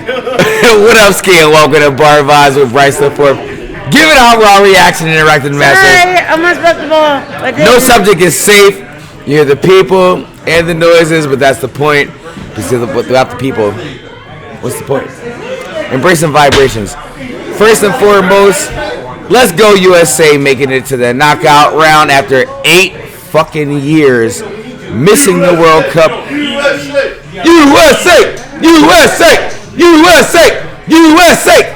What up, Ski, and welcome to Bar Vibes with Bryce LaForte. Give it a raw reaction and interactive master. Sorry, I'm not supposed to ball. No subject is safe. You hear the people and the noises, but that's the point. Because without the people, what's the point? Embracing vibrations. First and foremost, let's go USA, making it to the knockout round after 8 fucking years missing the World Cup. USA! USA! USA! USA!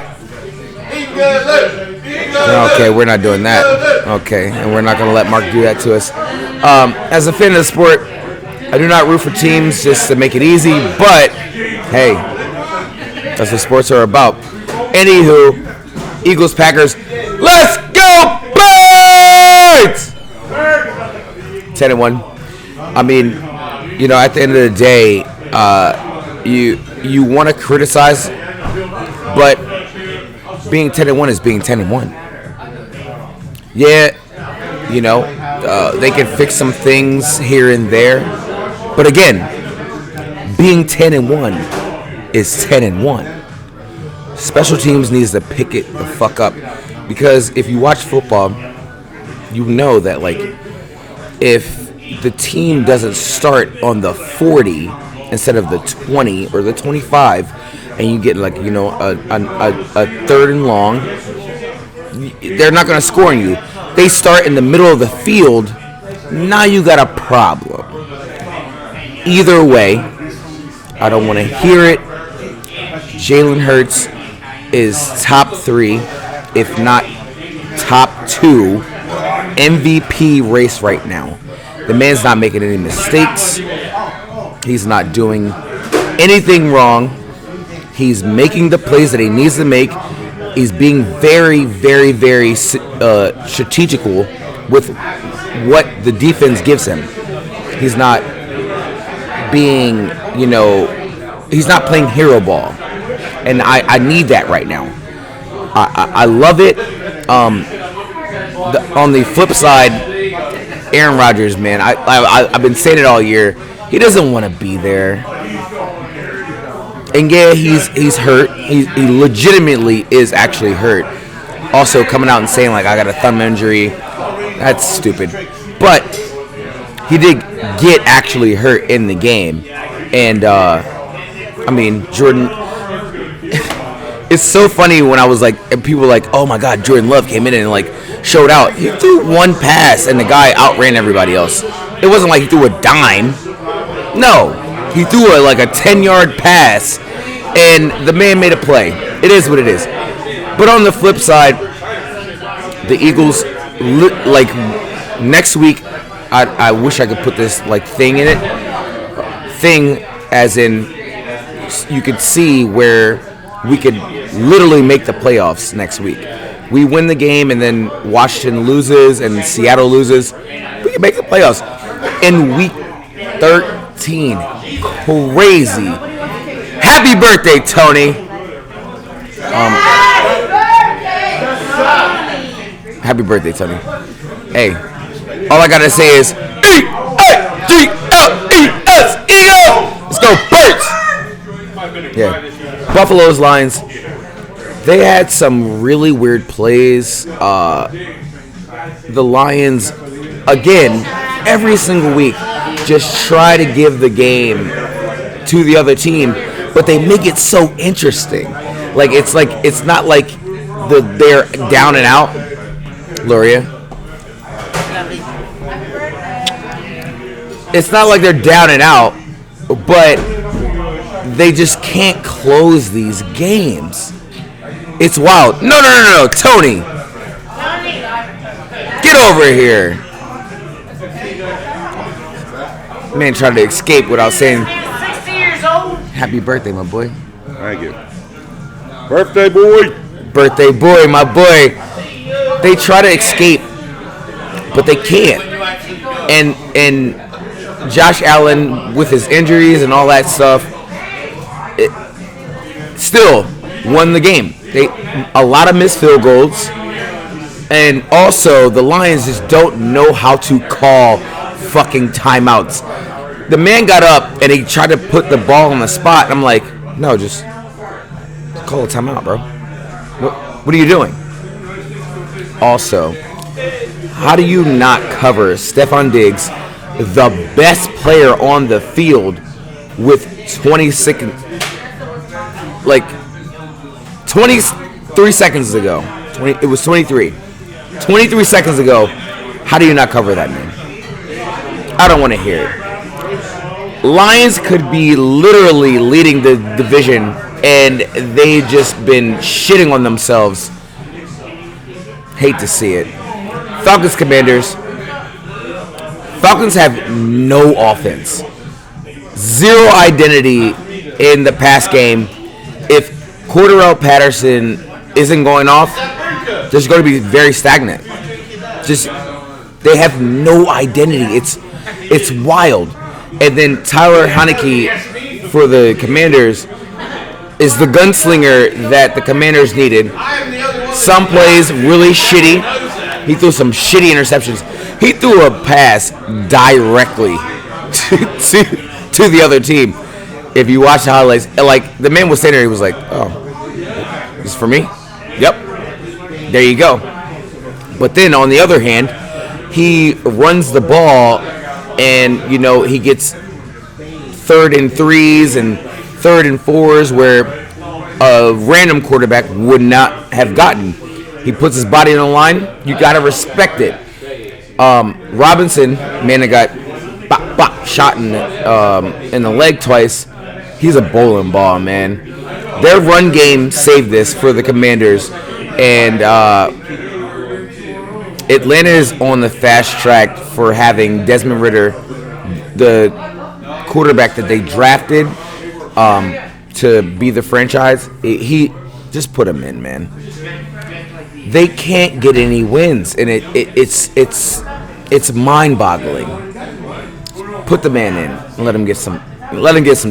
Okay, we're not doing that. Okay, and we're not going to let Mark do that to us. As a fan of the sport, I do not root for teams just to make it easy, but hey, that's what sports are about. Anywho, Eagles, Packers, let's go Birds! 10-1. I mean, you know, at the end of the day, you want to criticize, but being 10-1 is being 10-1. Yeah, you know, they can fix some things here and there, but again, being 10-1 is 10-1. Special teams needs to pick it the fuck up, because if you watch football, you know that like if the team doesn't start on the 40 instead of the 20 or the 25, and you get like, you know, a third and long, they're not going to score on you. They start in the middle of the field, now you got a problem. Either way, I don't want to hear it. Jalen Hurts is top 3, if not top 2 MVP race right now. The man's not making any mistakes. He's not doing anything wrong. He's making the plays that he needs to make. He's being very, very, very strategical with what the defense gives him. He's not being, you know, he's not playing hero ball. And I need that right now. I love it. On the flip side, Aaron Rodgers, man, I've been saying it all year. He doesn't want to be there. And yeah, he's hurt. He legitimately is actually hurt. Also, coming out and saying, like, I got a thumb injury, that's stupid. But he did get actually hurt in the game. And, I mean, Jordan, it's so funny when I was like, and people were like, oh my God, Jordan Love came in and like showed out. He threw one pass and the guy outran everybody else. It wasn't like he threw a dime. No, he threw a 10-yard pass and the man made a play. It is what it is. But on the flip side, the Eagles, like next week, I wish I could put this like thing in it. Thing as in you could see where we could literally make the playoffs next week. We win the game and then Washington loses and Seattle loses. We can make the playoffs. In week 13. Crazy. Happy birthday, Tony. Happy birthday, Tony. Hey, all I gotta say is E-A-G-L-E-S, Eagle! Let's go, Birds! Yeah. Buffalo's Lions, they had some really weird plays. The Lions, again, every single week, just try to give the game to the other team, but they make it so interesting. It's not like they're down and out. Luria. It's not like they're down and out, but they just can't close these games. It's wild. No, Tony. Get over here. Man trying to escape without saying 60 years old. Happy birthday, my boy. Thank you. Birthday boy. Birthday boy, my boy. They try to escape, but they can't. And Josh Allen with his injuries and all that stuff, still won the game. A lot of missed field goals, and also the Lions just don't know how to call fucking timeouts. The man got up and he tried to put the ball on the spot. I'm like, no, just Call a timeout, bro. What are you doing? Also, how do you not cover Stephon Diggs, the best player on the field, with 20 seconds? Like 23 seconds ago. It was 23. 23 seconds ago. How do you not cover that, man? I don't want to hear it. Lions could be literally leading the division, and they just been shitting on themselves. Hate to see it. Falcons, Commanders. Falcons have no offense. Zero identity in the pass game. If Cordarrelle Patterson isn't going off, they're going to be very stagnant. Just they have no identity. It's wild. And then Tyler Heineke for the Commanders is the gunslinger that the Commanders needed. Some plays really shitty. He threw some shitty interceptions. He threw a pass directly to the other team. If you watch the highlights, like the man was standing there, he was like, "Oh, this is for me." Yep. There you go. But then on the other hand, he runs the ball, and he gets 3rd and 3s and 3rd and 4s where a random quarterback would not have gotten. He puts his body on the line. You gotta respect it. Robinson, man, that got shot in the leg twice. He's a bowling ball, man. Their run game saved this for the Commanders, and Atlanta is on the fast track for having Desmond Ridder, the quarterback that they drafted to be the franchise. He just put him in, man. They can't get any wins, and it's mind-boggling. Put the man in and let him get some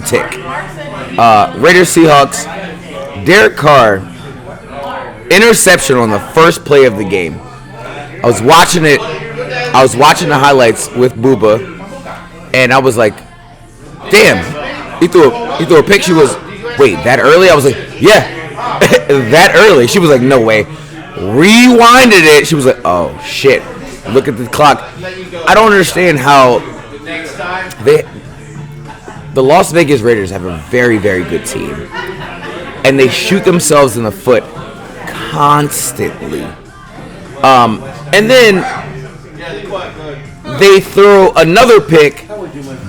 tick. Raiders Seahawks. Derek Carr, interception on the first play of the game. I was watching the highlights with Booba, and I was like, "Damn!" He threw a pick. She was, "Wait, that early?" I was like, "Yeah, that early." She was like, "No way." Rewinded it. She was like, "Oh shit!" Look at the clock. I don't understand how the Las Vegas Raiders have a very, very good team, and they shoot themselves in the foot constantly. And then they throw another pick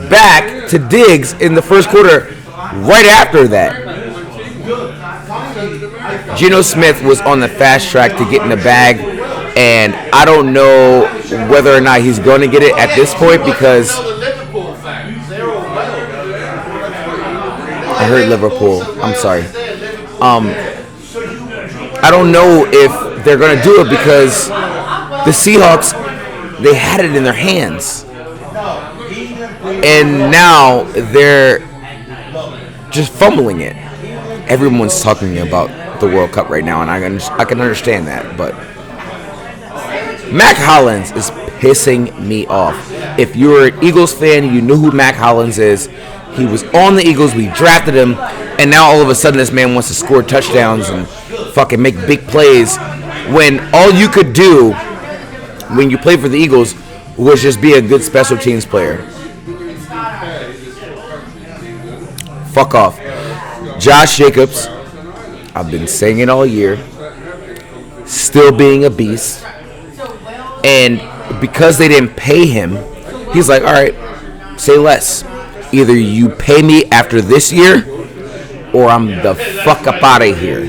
back to Diggs in the first quarter right after that. Geno Smith was on the fast track to get in the bag, and I don't know whether or not he's going to get it at this point because I heard Liverpool. I'm sorry. I don't know if they're going to do it because the Seahawks, they had it in their hands. And now they're just fumbling it. Everyone's talking about the World Cup right now, and I can understand that. But Mac Hollins is pissing me off. If you're an Eagles fan, you knew who Mac Hollins is. He was on the Eagles. We drafted him. And now all of a sudden this man wants to score touchdowns and fucking make big plays when all you could do when you played for the Eagles was just be a good special teams player. Fuck off. Josh Jacobs, I've been saying it all year, still being a beast. And because they didn't pay him, he's like, all right, say less. Either you pay me after this year or I'm the fuck up out of here.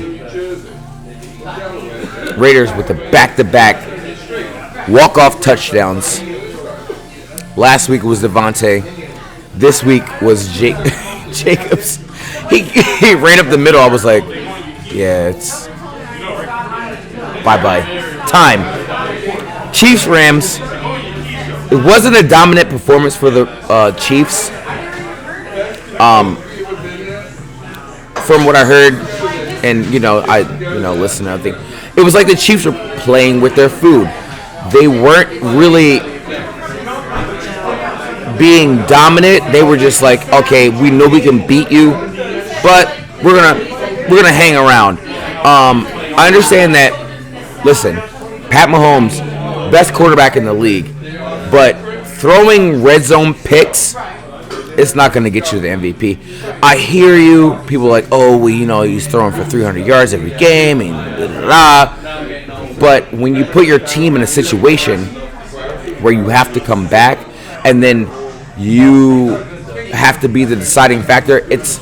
Raiders with the back-to-back walk-off touchdowns. Last week was Devontae. This week was Jacobs. He ran up the middle. I was like, yeah, it's bye-bye. Time. Chiefs-Rams. It wasn't a dominant performance for the Chiefs. From what I heard, and I listened to everything, it was like the Chiefs were playing with their food. They weren't really being dominant. They were just like, okay, we know we can beat you, but we're we're gonna hang around. I understand that. Listen, Pat Mahomes, best quarterback in the league, but throwing red zone picks, it's not going to get you the MVP. I hear you. People are like, oh, well, he's throwing for 300 yards every game, and blah. But when you put your team in a situation where you have to come back, and then you have to be the deciding factor, it's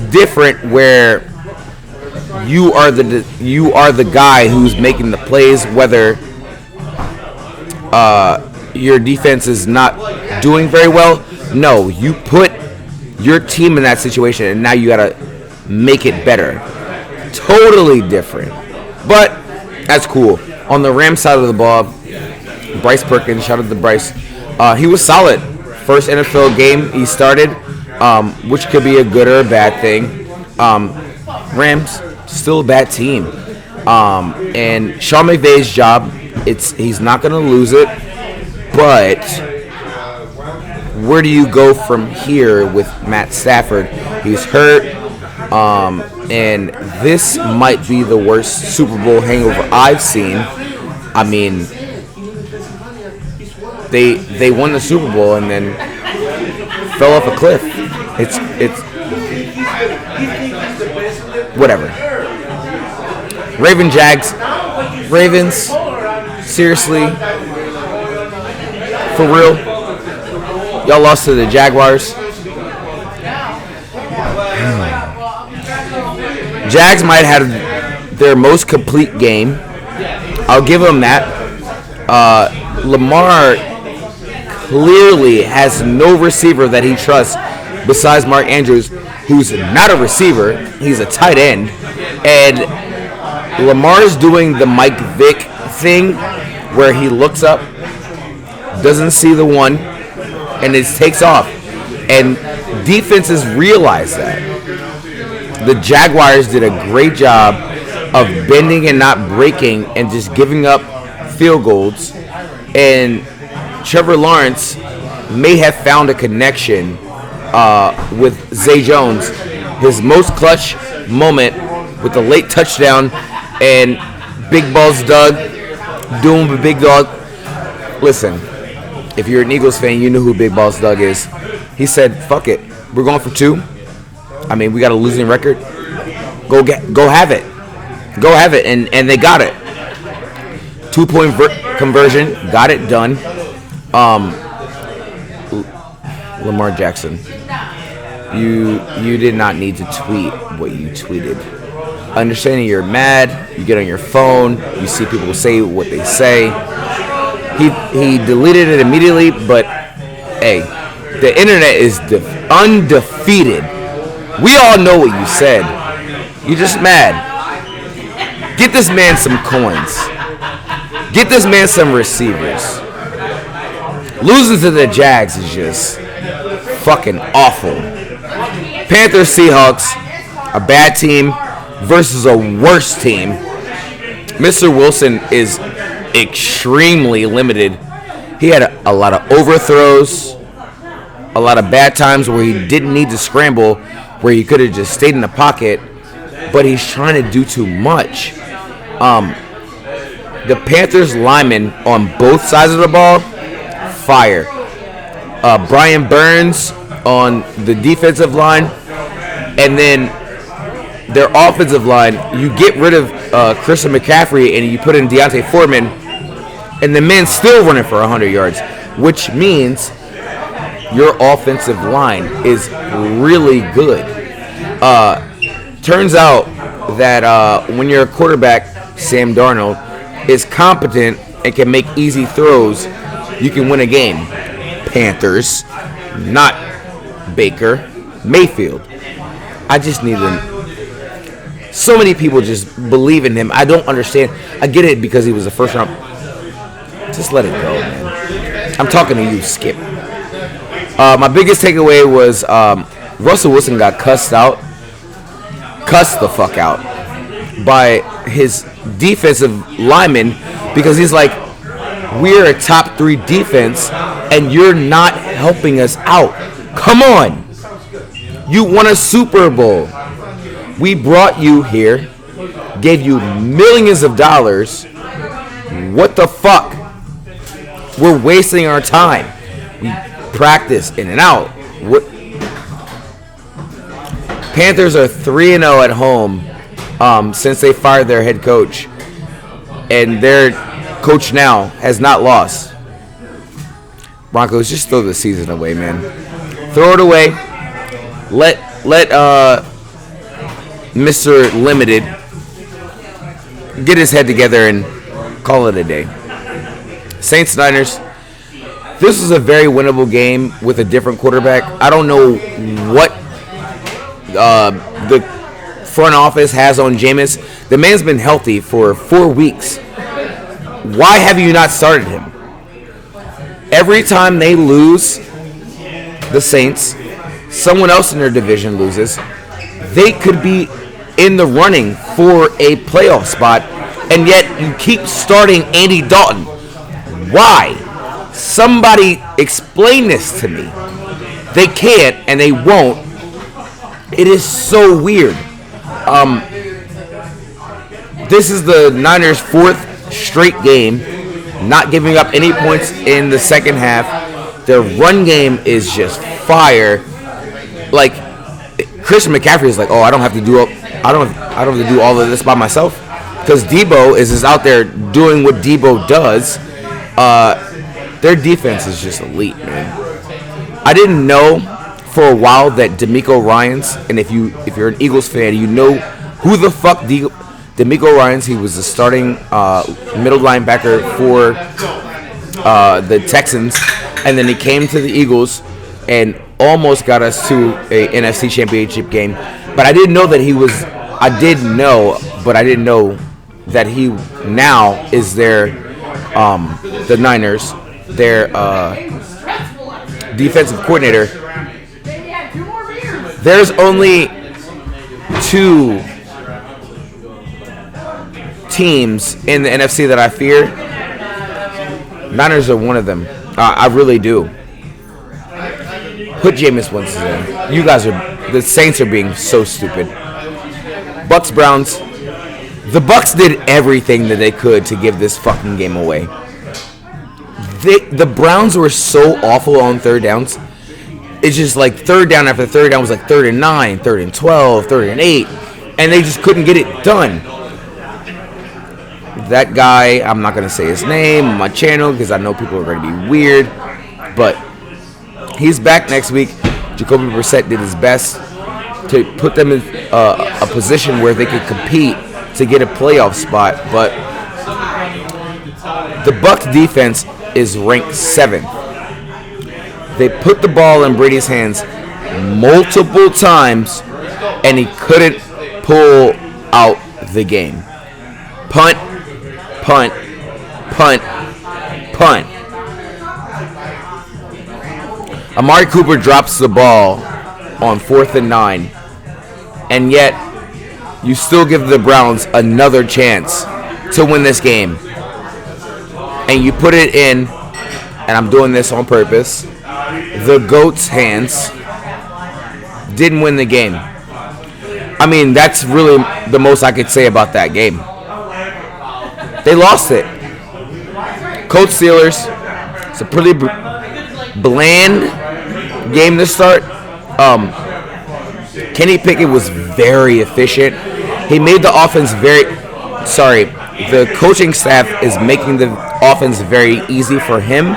different where you are the guy who's making the plays, whether your defense is not doing very well. No, you put your team in that situation, and now you gotta make it better. Totally different, but that's cool. On the Rams side of the ball, Bryce Perkins, shout out to Bryce. He was solid. First NFL game he started, which could be a good or a bad thing. Rams still a bad team, and Sean McVay's job. He's not gonna lose it, but where do you go from here with Matt Stafford? He's hurt, and this might be the worst Super Bowl hangover I've seen. I mean, they won the Super Bowl and then fell off a cliff. It's whatever. Ravens, seriously, for real, y'all lost to the Jaguars. Jags might have their most complete game. I'll give them that. Lamar clearly has no receiver that he trusts besides Mark Andrews, who's not a receiver. He's a tight end. And Lamar's doing the Mike Vick thing where he looks up, doesn't see the one, and it takes off. And defenses realize that. The Jaguars did a great job of bending and not breaking and just giving up field goals. And Trevor Lawrence may have found a connection with Zay Jones. His most clutch moment with the late touchdown and Big Balls Doug doing the Big Dog. Listen, if you're an Eagles fan, you know who Big Balls Doug is. He said, fuck it. We're going for 2. I mean, we got a losing record. Go have it. Go have it. And they got it. 2-point conversion. Got it done. Lamar Jackson. You did not need to tweet what you tweeted. Understanding you're mad, you get on your phone, you see people say what they say. He deleted it immediately, but hey, the internet is undefeated. We all know what you said. You're just mad. Get this man some coins. Get this man some receivers. Losing to the Jags is just fucking awful. Panthers, Seahawks, a bad team versus a worse team. Mr. Wilson is extremely limited. He had a lot of overthrows, a lot of bad times where he didn't need to scramble, where he could have just stayed in the pocket, but he's trying to do too much. The Panthers linemen on both sides of the ball, fire. Brian Burns on the defensive line, and then their offensive line, you get rid of Christian McCaffrey and you put in Deontay Foreman, and the man's still running for 100 yards, which means your offensive line is really good. Turns out that when your quarterback, Sam Darnold, is competent and can make easy throws, you can win a game. Panthers, not Baker Mayfield. I just need them. So many people just believe in him. I don't understand. I get it because he was a first round. Just let it go, man. I'm talking to you, Skip. My biggest takeaway was Russell Wilson got cussed the fuck out by his defensive lineman because he's like, we're a top 3 defense and you're not helping us out. Come on. You won a Super Bowl. We brought you here, gave you millions of dollars. What the fuck? We're wasting our time. We practice in and out. What? Panthers are 3-0 at home since they fired their head coach, and their coach now has not lost. Broncos, just throw the season away, man. Throw it away. Let Mr. Limited get his head together and call it a day. Saints Niners. This was a very winnable game with a different quarterback. I don't know what the front office has on Jameis. The man's been healthy for 4 weeks. Why have you not started him? Every time they lose, the Saints, someone else in their division loses, they could be in the running for a playoff spot, and yet you keep starting Andy Dalton. Why? Somebody explain this to me. They can't, and they won't. It is so weird. This is the Niners' 4th straight game, not giving up any points in the second half. Their run game is just fire. Like Christian McCaffrey is like, oh, I don't have to do all of this by myself, because Debo is just out there doing what Debo does. Their defense is just elite, man. I didn't know for a while that DeMeco Ryans, and if you're an Eagles fan, you know who the fuck DeMeco Ryans. He was the starting middle linebacker for the Texans, and then he came to the Eagles and almost got us to a NFC Championship game. But I didn't know that he was. I did know, but I didn't know that he now is the Niners, their defensive coordinator. There's only 2 teams in the NFC that I fear. Niners are one of them. I really do. Put Jameis Winston in. You guys the Saints are being so stupid. Bucks Browns. The Bucks did everything that they could to give this fucking game away. The Browns were so awful on third downs. It's just like third down after third down was like 3rd and 9, 3rd and 12, 3rd and 8, and they just couldn't get it done. That guy, I'm not going to say his name on my channel because I know people are going to be weird, but he's back next week. Jacoby Brissett did his best to put them in a position where they could compete to get a playoff spot, but the Bucs defense is ranked 7th. They put the ball in Brady's hands multiple times, and he couldn't pull out the game. Punt, punt, punt, punt. Amari Cooper drops the ball on 4th and 9, and yet you still give the Browns another chance to win this game. And you put it in, and I'm doing this on purpose, the GOAT's hands. Didn't win the game. I mean, that's really the most I could say about that game. They lost it. Colts Steelers. It's a pretty bland game to start. Kenny Pickett was very efficient. He made the offense the coaching staff is making the offense very easy for him.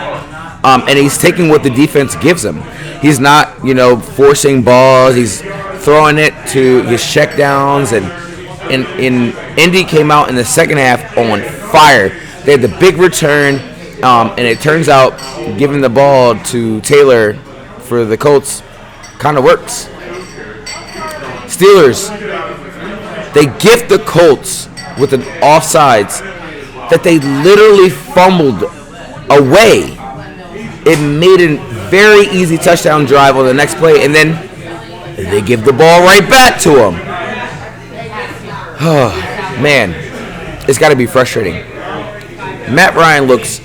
And he's taking what the defense gives him. He's not, forcing balls. He's throwing it to his checkdowns. And Indy came out in the second half on fire. They had the big return, and it turns out giving the ball to Taylor for the Colts kind of works. Steelers, they gift the Colts with an offsides that they literally fumbled away. It made a very easy touchdown drive on the next play, and then they give the ball right back to him. Oh, man, it's got to be frustrating. Matt Ryan looks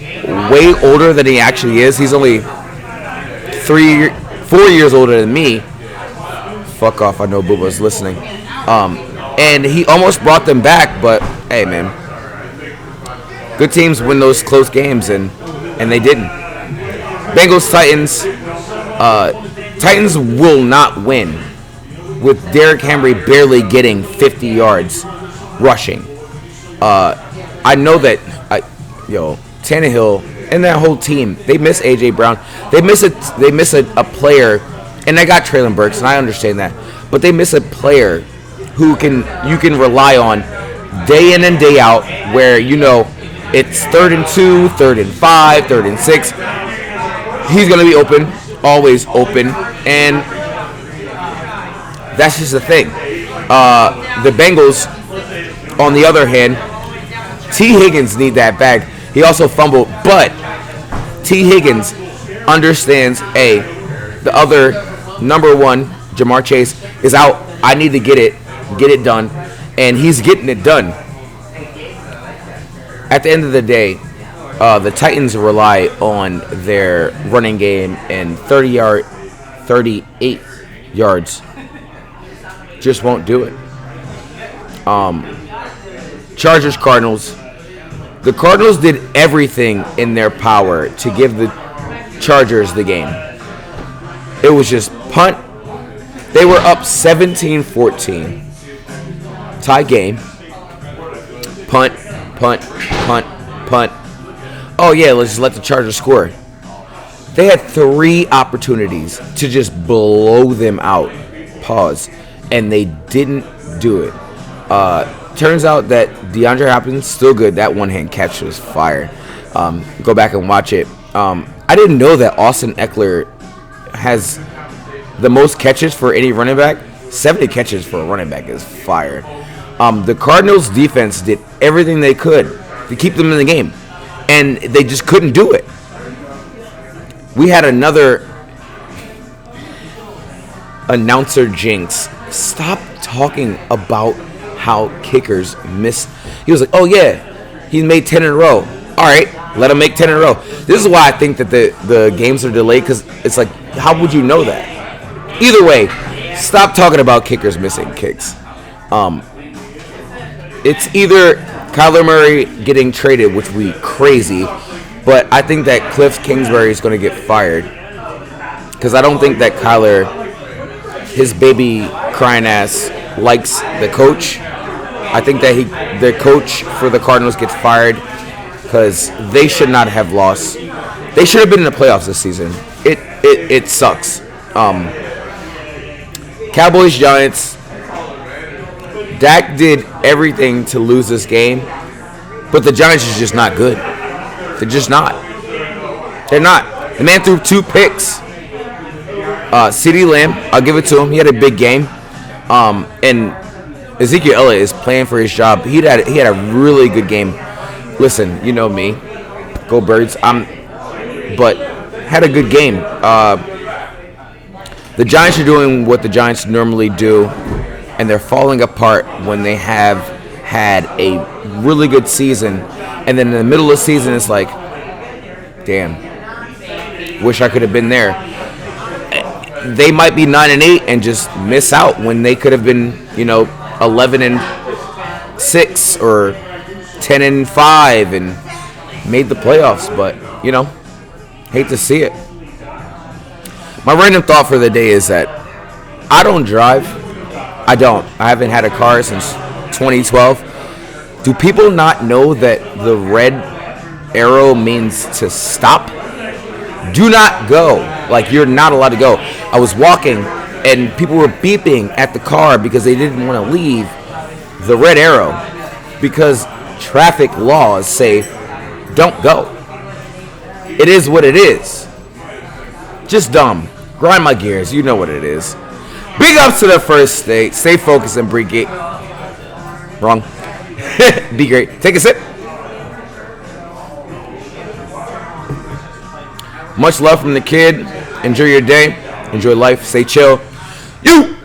way older than he actually is. He's only 4 years older than me. Fuck off, I know Booba's listening. And he almost brought them back, but hey, man, good teams win those close games, and they didn't. Bengals Titans. Titans will not win with Derrick Henry barely getting 50 yards rushing. I know that Tannehill and that whole team, they miss A.J. Brown. They miss a player, and they got Traylon Burks, and I understand that. But they miss a player who you can rely on day in and day out, where it's 3rd and 2, 3rd and 5, 3rd and 6. He's going to be open, always open, and that's just the thing. The Bengals, on the other hand, T. Higgins need that bag. He also fumbled, but T. Higgins understands, the other number one, Jamar Chase, is out. I need to get it done, and he's getting it done. At the end of the day, the Titans rely on their running game, and 38 yards just won't do it. Chargers Cardinals. The Cardinals did everything in their power to give the Chargers the game. It was just punt. They were up 17-14. Tie game. Punt. Oh, yeah, let's just let the Chargers score. They had 3 opportunities to just blow them out. Pause. And they didn't do it. Turns out that DeAndre Hopkins still good. That one-hand catch was fire. Go back and watch it. I didn't know that Austin Eckler has the most catches for any running back. 70 catches for a running back is fire. The Cardinals defense did everything they could to keep them in the game, and they just couldn't do it. We had another announcer jinx. Stop talking about how kickers miss. He was like, oh yeah, he made 10 in a row. All right, let him make 10 in a row. This is why I think that the games are delayed, because it's like, how would you know that? Either way, stop talking about kickers missing kicks. It's either Kyler Murray getting traded, which would be crazy, but I think that Cliff Kingsbury is going to get fired, because I don't think that Kyler, his baby crying ass, likes the coach. I think that the coach for the Cardinals gets fired, because they should not have lost. They should have been in the playoffs this season. It sucks. Cowboys Giants. Dak did everything to lose this game, but the Giants are just not good. They're just not. They're not. The man threw 2 picks. CeeDee Lamb, I'll give it to him. He had a big game. And Ezekiel Elliott is playing for his job. He had a really good game. Listen, you know me. Go Birds. But had a good game. The Giants are doing what the Giants normally do, and they're falling apart when they have had a really good season, and then in the middle of the season it's like, damn, wish I could have been there. They might be 9-8 and just miss out when they could have been, 11-6 or 10-5 and made the playoffs, but hate to see it. My random thought for the day is that I don't drive. I haven't had a car since 2012. Do people not know that the red arrow means to stop? Do not go. Like, you're not allowed to go. I was walking and people were beeping at the car because they didn't want to leave the red arrow because traffic laws say don't go. It is what it is. Just dumb. Grind my gears. You know what it is. Big ups to the first state. Stay focused and be great. Wrong. Be great. Take a sip. Much love from the kid. Enjoy your day. Enjoy life. Stay chill. You.